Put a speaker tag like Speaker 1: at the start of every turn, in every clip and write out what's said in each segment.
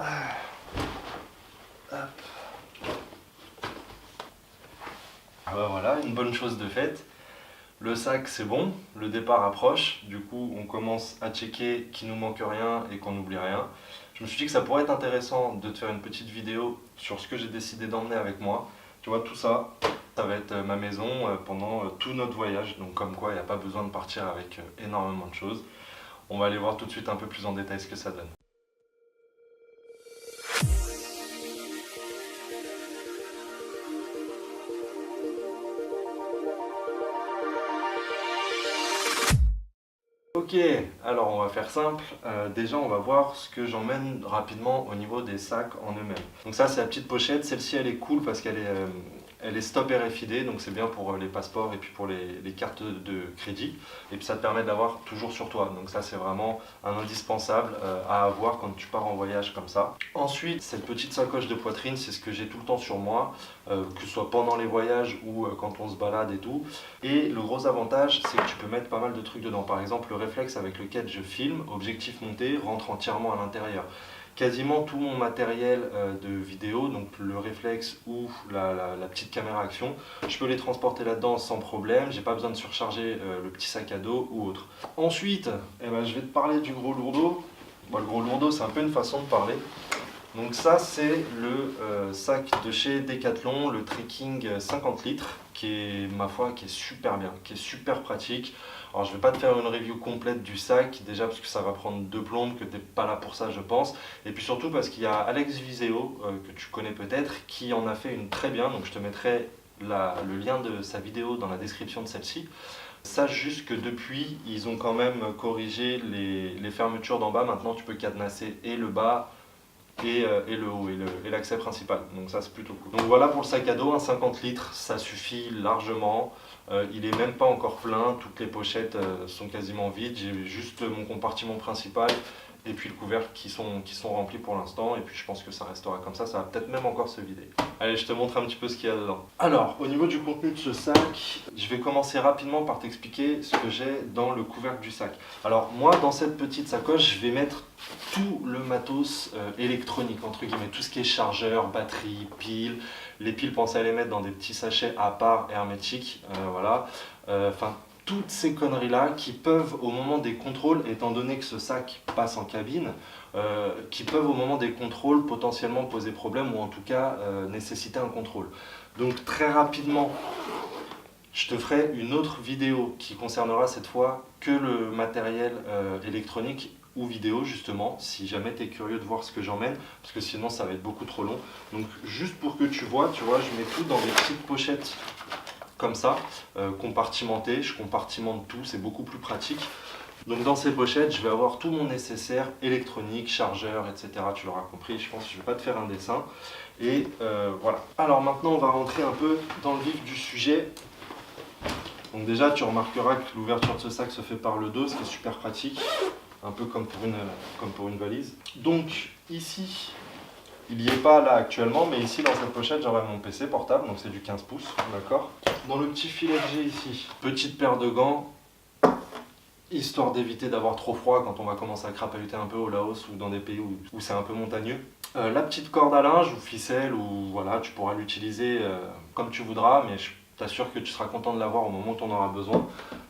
Speaker 1: Ah bah voilà, une bonne chose de faite. Le sac c'est bon, le départ approche, du coup on commence à checker qu'il nous manque rien et qu'on n'oublie rien. Je me suis dit que ça pourrait être intéressant de te faire une petite vidéo sur ce que j'ai décidé d'emmener avec moi. Tu vois, tout ça, ça va être ma maison pendant tout notre voyage, donc comme quoi il n'y a pas besoin de partir avec énormément de choses. On va aller voir tout de suite un peu plus en détail ce que ça donne. Ok, alors on va faire simple. Déjà on va voir ce que j'emmène rapidement au niveau des sacs en eux-mêmes. Donc ça c'est la petite pochette, celle-ci elle est cool parce qu'elle est, elle est stop RFID, donc c'est bien pour les passeports et puis pour les cartes de crédit. Et puis ça te permet d'avoir toujours sur toi, donc ça c'est vraiment un indispensable à avoir quand tu pars en voyage comme ça. Ensuite, cette petite sacoche de poitrine, c'est ce que j'ai tout le temps sur moi, que ce soit pendant les voyages ou quand on se balade et tout. Et le gros avantage, c'est que tu peux mettre pas mal de trucs dedans. Par exemple, le réflexe avec lequel je filme, objectif monté, rentre entièrement à l'intérieur. Quasiment tout mon matériel de vidéo, donc le réflexe ou la petite caméra action, je peux les transporter là-dedans sans problème, j'ai pas besoin de surcharger le petit sac à dos ou autre. Ensuite, eh ben, je vais te parler du gros lourdeau. Bon, le gros lourdeau, c'est un peu une façon de parler. Donc ça c'est le sac de chez Decathlon, le Trekking 50 litres, qui est ma foi qui est super bien, qui est super pratique. Alors je vais pas te faire une review complète du sac, déjà parce que ça va prendre deux plombes, que tu n'es pas là pour ça je pense. Et puis surtout parce qu'il y a Alex Viseo, que tu connais peut-être, qui en a fait une très bien, donc je te mettrai le lien de sa vidéo dans la description de celle-ci. Sache juste que depuis, ils ont quand même corrigé les fermetures d'en bas, maintenant tu peux cadenasser et le bas, et le haut et l'accès principal, donc ça c'est plutôt cool. Donc voilà pour le sac à dos, un 50 litres ça suffit largement, il est même pas encore plein, toutes les pochettes sont quasiment vides, j'ai juste mon compartiment principal et puis le couvercle qui sont remplis pour l'instant, et puis je pense que ça restera comme ça va peut-être même encore se vider. Allez, je te montre un petit peu ce qu'il y a dedans. Alors, au niveau du contenu de ce sac, je vais commencer rapidement par t'expliquer ce que j'ai dans le couvercle du sac. Alors moi, dans cette petite sacoche, je vais mettre tout le matos électronique, entre guillemets, tout ce qui est chargeur, batterie, piles. Les piles, pensez à les mettre dans des petits sachets à part hermétiques, voilà. Enfin, toutes ces conneries-là qui peuvent, au moment des contrôles, étant donné que ce sac passe en cabine, qui peuvent, au moment des contrôles, potentiellement poser problème ou en tout cas nécessiter un contrôle. Donc, très rapidement, je te ferai une autre vidéo qui concernera cette fois que le matériel électronique ou vidéo justement, si jamais tu es curieux de voir ce que j'emmène, parce que sinon ça va être beaucoup trop long. Donc juste pour que tu vois, je mets tout dans des petites pochettes comme ça, compartimentées, je compartimente tout, c'est beaucoup plus pratique. Donc dans ces pochettes, je vais avoir tout mon nécessaire électronique, chargeur, etc. Tu l'auras compris, je pense que je ne vais pas te faire un dessin. Et voilà. Alors maintenant, on va rentrer un peu dans le vif du sujet. Donc déjà, tu remarqueras que l'ouverture de ce sac se fait par le dos, ce qui est super pratique, un peu comme pour une valise. Donc ici, il n'y est pas là actuellement, mais ici dans cette pochette, j'aurai mon PC portable, donc c'est du 15 pouces, d'accord. Dans le petit filet que j'ai ici, petite paire de gants, histoire d'éviter d'avoir trop froid quand on va commencer à crapahuter un peu au Laos ou dans des pays où c'est un peu montagneux. La petite corde à linge ou ficelle, ou voilà, tu pourras l'utiliser comme tu voudras, mais je t'assure que tu seras content de l'avoir au moment où tu en auras besoin.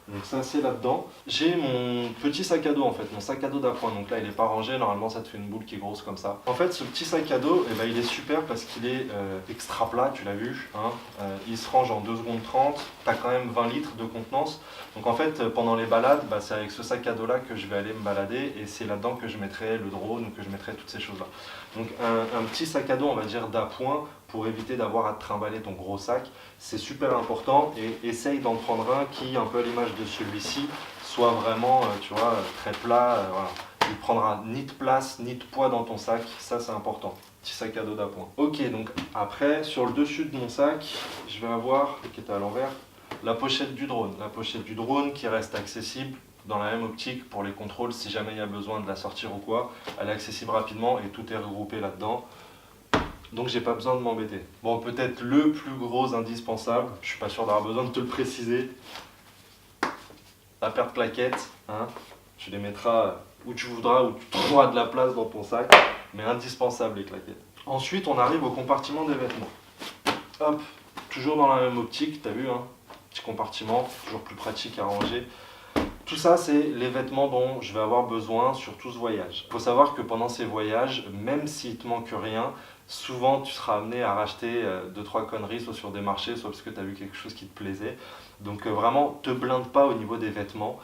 Speaker 1: Donc ça c'est là-dedans. J'ai mon petit sac à dos en fait, mon sac à dos d'appoint. Donc là il n'est pas rangé, normalement ça te fait une boule qui est grosse comme ça. En fait ce petit sac à dos, eh ben, il est super parce qu'il est extra plat, tu l'as vu. Hein, il se range en 2 secondes 30, tu as quand même 20 litres de contenance. Donc en fait pendant les balades, bah, c'est avec ce sac à dos là que je vais aller me balader, et c'est là-dedans que je mettrai le drone ou que je mettrai toutes ces choses là. Donc un petit sac à dos on va dire d'appoint, pour éviter d'avoir à te trimballer ton gros sac, c'est super important, et essaye d'en prendre un qui, un peu à l'image de celui-ci, soit vraiment, tu vois, très plat, voilà. Il prendra ni de place, ni de poids dans ton sac, ça c'est important. Petit sac à dos d'appoint. Ok, donc après, sur le dessus de mon sac, je vais avoir, qui est à l'envers, la pochette du drone. La pochette du drone qui reste accessible dans la même optique pour les contrôles, si jamais il y a besoin de la sortir ou quoi. Elle est accessible rapidement et tout est regroupé là-dedans. Donc j'ai pas besoin de m'embêter. Bon, peut-être le plus gros indispensable, je suis pas sûr d'avoir besoin de te le préciser, la paire de plaquettes, hein, tu les mettras où tu voudras, où tu trouveras de la place dans ton sac, mais indispensable les claquettes. Ensuite, on arrive au compartiment des vêtements. Hop, toujours dans la même optique, t'as vu, hein, petit compartiment, toujours plus pratique à ranger. Tout ça, c'est les vêtements dont je vais avoir besoin sur tout ce voyage. Il faut savoir que pendant ces voyages, même s'il te manque rien, souvent tu seras amené à racheter 2-3 conneries, soit sur des marchés, soit parce que tu as vu quelque chose qui te plaisait. Donc vraiment, te blinde pas au niveau des vêtements.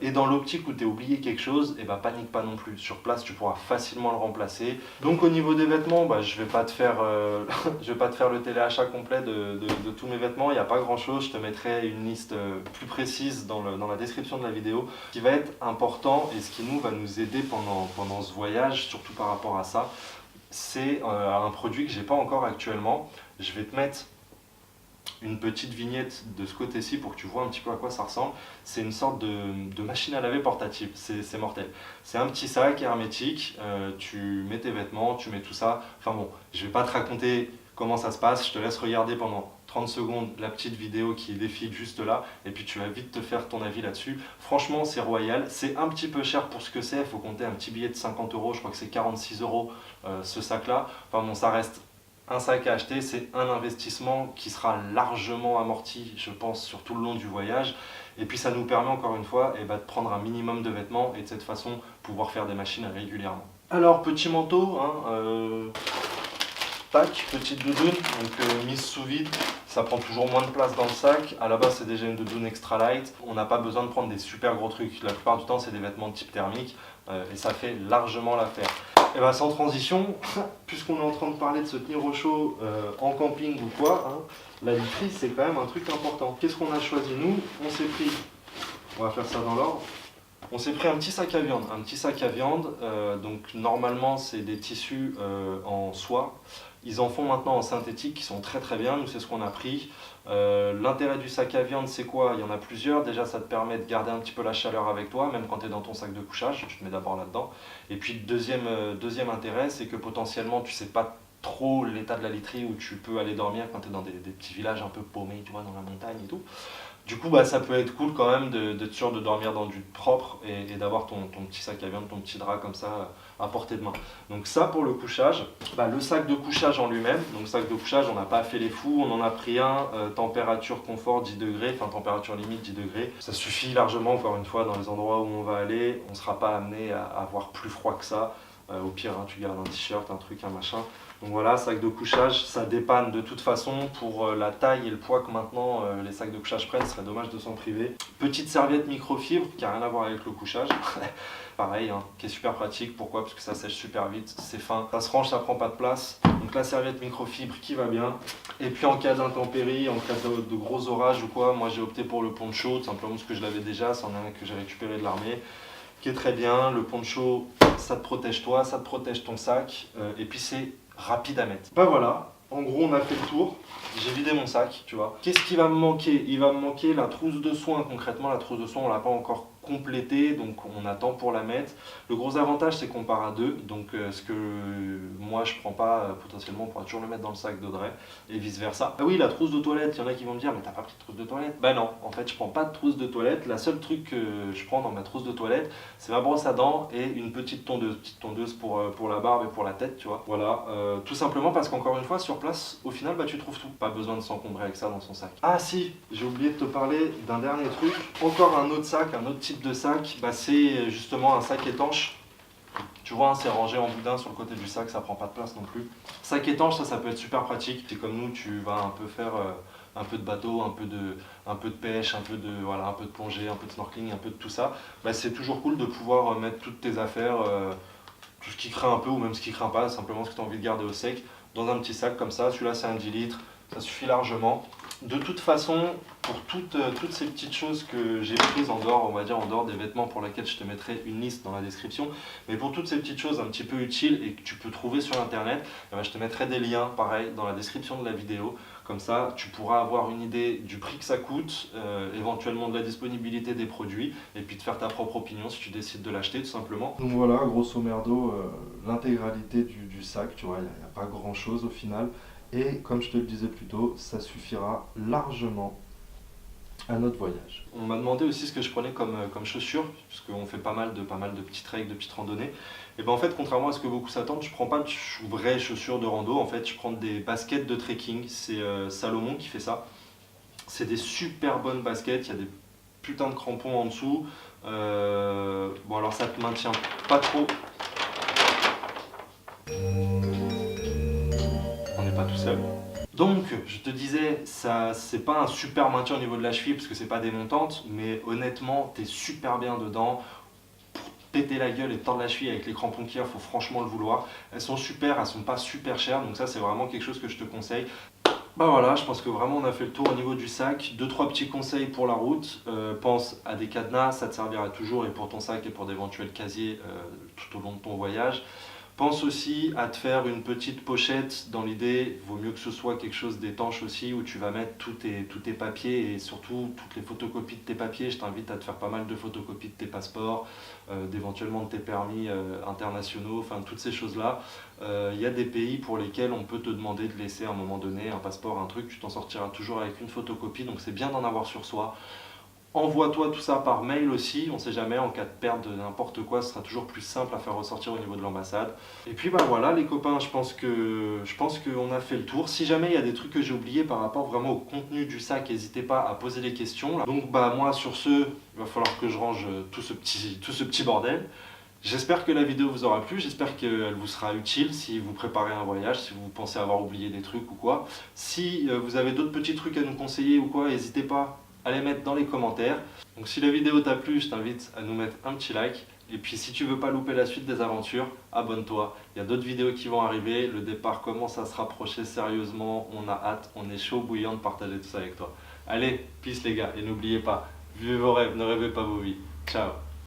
Speaker 1: Et dans l'optique où tu as oublié quelque chose, et bah, panique pas non plus. Sur place, tu pourras facilement le remplacer. Donc au niveau des vêtements, bah, je vais pas te faire le téléachat complet de tous mes vêtements. Il n'y a pas grand chose. Je te mettrai une liste plus précise dans la description de la vidéo. Ce qui va être important et ce qui va nous aider pendant ce voyage, surtout par rapport à ça, c'est un produit que j'ai pas encore actuellement. Je vais te mettre une petite vignette de ce côté-ci pour que tu vois un petit peu à quoi ça ressemble. C'est une sorte de machine à laver portative, c'est mortel. C'est un petit sac hermétique, tu mets tes vêtements, tu mets tout ça. Enfin bon, je vais pas te raconter comment ça se passe, je te laisse regarder pendant 30 secondes la petite vidéo qui défile juste là, et puis tu vas vite te faire ton avis là-dessus. Franchement, c'est royal, c'est un petit peu cher pour ce que c'est, il faut compter un petit billet de 50 €, je crois que c'est 46 € ce sac-là. Enfin bon, ça reste un sac à acheter, c'est un investissement qui sera largement amorti, je pense, sur tout le long du voyage. Et puis ça nous permet encore une fois de prendre un minimum de vêtements et de cette façon pouvoir faire des machines régulièrement. Alors, petit manteau, hein, tac, petite doudoune, donc mise sous vide. Ça prend toujours moins de place dans le sac. À la base, c'est déjà une doudoune extra light. On n'a pas besoin de prendre des super gros trucs. La plupart du temps, c'est des vêtements de type thermique et ça fait largement l'affaire. Et bien sans transition, puisqu'on est en train de parler de se tenir au chaud en camping ou quoi, hein, la literie c'est quand même un truc important. Qu'est-ce qu'on a choisi nous? On va faire ça dans l'ordre, on s'est pris un petit sac à viande. Donc normalement c'est des tissus en soie. Ils en font maintenant en synthétique qui sont très très bien, nous c'est ce qu'on a pris. L'intérêt du sac à viande c'est quoi? Il y en a plusieurs, déjà ça te permet de garder un petit peu la chaleur avec toi, même quand tu es dans ton sac de couchage, tu te mets d'abord là-dedans. Et puis deuxième intérêt c'est que potentiellement tu sais pas trop l'état de la literie où tu peux aller dormir quand tu es dans des petits villages un peu paumés, tu vois, dans la montagne et tout. Du coup, ça peut être cool quand même d'être sûr de dormir dans du propre et d'avoir ton petit sac à viande, ton petit drap comme ça à portée de main. Donc ça pour le couchage. Le sac de couchage en lui-même, donc sac de couchage, on n'a pas fait les fous, on en a pris un, température confort 10 degrés, enfin température limite 10 degrés. Ça suffit largement, encore une fois, dans les endroits où on va aller, on ne sera pas amené à avoir plus froid que ça. Au pire, hein, tu gardes un t-shirt, un truc, un machin. Donc voilà, sac de couchage, ça dépanne de toute façon pour la taille et le poids que maintenant les sacs de couchage prennent, ce serait dommage de s'en priver. Petite serviette microfibre qui n'a rien à voir avec le couchage, pareil, hein, qui est super pratique. Pourquoi? Parce que ça sèche super vite, c'est fin, ça se range, ça prend pas de place. Donc la serviette microfibre qui va bien. Et puis en cas d'intempérie, en cas de gros orages ou quoi, moi j'ai opté pour le poncho, tout simplement parce que je l'avais déjà, c'en est un que j'ai récupéré de l'armée, qui est très bien. Le poncho, ça te protège toi, ça te protège ton sac, et puis c'est rapide à mettre. Voilà, en gros on a fait le tour, j'ai vidé mon sac, tu vois. Qu'est-ce qui va me manquer? Il va me manquer la trousse de soins. Concrètement, la trousse de soins on l'a pas encore complétée, donc on attend pour la mettre. Le gros avantage c'est qu'on part à deux, donc ce que moi je prends pas, potentiellement on pourra toujours le mettre dans le sac d'Audrey et vice versa. Ah oui, la trousse de toilette, il y en a qui vont me dire mais t'as pas pris de trousse de toilette? Bah non, en fait je prends pas de trousse de toilette. La seule truc que je prends dans ma trousse de toilette c'est ma brosse à dents et une petite tondeuse pour la barbe et pour la tête, tu vois. Voilà, tout simplement parce qu'encore une fois sur place au final tu trouves tout, pas besoin de s'encombrer avec ça dans son sac. Ah si, j'ai oublié de te parler d'un dernier truc, encore un autre sac, un autre type de sac, c'est justement un sac étanche. Tu vois, hein, c'est rangé en boudin sur le côté du sac, ça prend pas de place non plus. Sac étanche, ça peut être super pratique. C'est comme nous, tu vas un peu faire un peu de bateau, un peu de pêche, un peu de plongée, un peu de snorkeling, un peu de tout ça. C'est toujours cool de pouvoir mettre toutes tes affaires, tout ce qui craint un peu ou même ce qui craint pas, simplement ce que tu as envie de garder au sec, dans un petit sac comme ça. Celui-là c'est un 10 litres, ça suffit largement. De toute façon, pour toutes ces petites choses que j'ai prises en dehors, on va dire en dehors des vêtements pour lesquels je te mettrai une liste dans la description, mais pour toutes ces petites choses un petit peu utiles et que tu peux trouver sur internet, je te mettrai des liens pareil dans la description de la vidéo. Comme ça, tu pourras avoir une idée du prix que ça coûte, éventuellement de la disponibilité des produits, et puis te faire ta propre opinion si tu décides de l'acheter tout simplement. Donc voilà, grosso merdo, l'intégralité du sac, tu vois, il n'y a pas grand chose au final. Et comme je te le disais plus tôt, ça suffira largement à notre voyage. On m'a demandé aussi ce que je prenais comme chaussures, puisqu'on fait pas mal de petits treks, de petites randonnées. Et ben en fait, contrairement à ce que beaucoup s'attendent, je prends pas de vraies chaussures de rando. En fait, je prends des baskets de trekking. C'est Salomon qui fait ça. C'est des super bonnes baskets. Il y a des putains de crampons en dessous. Bon alors ça te maintient pas trop. On n'est pas tout seul. Donc, je te disais, ça c'est pas un super maintien au niveau de la cheville parce que c'est pas démontante, mais honnêtement, t'es super bien dedans. Pour péter la gueule et tordre la cheville avec les crampons qu'il y a, faut franchement le vouloir. Elles sont super, elles sont pas super chères, donc ça c'est vraiment quelque chose que je te conseille. Bah voilà, je pense que vraiment on a fait le tour au niveau du sac. 2-3 petits conseils pour la route. Pense à des cadenas, ça te servira toujours et pour ton sac et pour d'éventuels casiers tout au long de ton voyage. Pense aussi à te faire une petite pochette. Dans l'idée, vaut mieux que ce soit quelque chose d'étanche aussi où tu vas mettre tous tes papiers et surtout toutes les photocopies de tes papiers. Je t'invite à te faire pas mal de photocopies de tes passeports, d'éventuellement de tes permis internationaux, enfin toutes ces choses-là. Il y a des pays pour lesquels on peut te demander de laisser à un moment donné un passeport, un truc, tu t'en sortiras toujours avec une photocopie, donc c'est bien d'en avoir sur soi. Envoie-toi tout ça par mail aussi, on ne sait jamais, en cas de perte de n'importe quoi, ce sera toujours plus simple à faire ressortir au niveau de l'ambassade. Et puis bah voilà les copains, je pense qu'on a fait le tour. Si jamais il y a des trucs que j'ai oubliés par rapport vraiment au contenu du sac, n'hésitez pas à poser des questions. Donc bah moi sur ce, il va falloir que je range tout ce petit bordel. J'espère que la vidéo vous aura plu, j'espère qu'elle vous sera utile si vous préparez un voyage, si vous pensez avoir oublié des trucs ou quoi. Si vous avez d'autres petits trucs à nous conseiller ou quoi, n'hésitez pas à les mettre dans les commentaires. Donc si la vidéo t'a plu, je t'invite à nous mettre un petit like. Et puis si tu veux pas louper la suite des aventures, abonne-toi. Il y a d'autres vidéos qui vont arriver, le départ commence à se rapprocher sérieusement, on a hâte, on est chaud bouillant de partager tout ça avec toi. Allez, peace les gars, et n'oubliez pas, vivez vos rêves, ne rêvez pas vos vies. Ciao.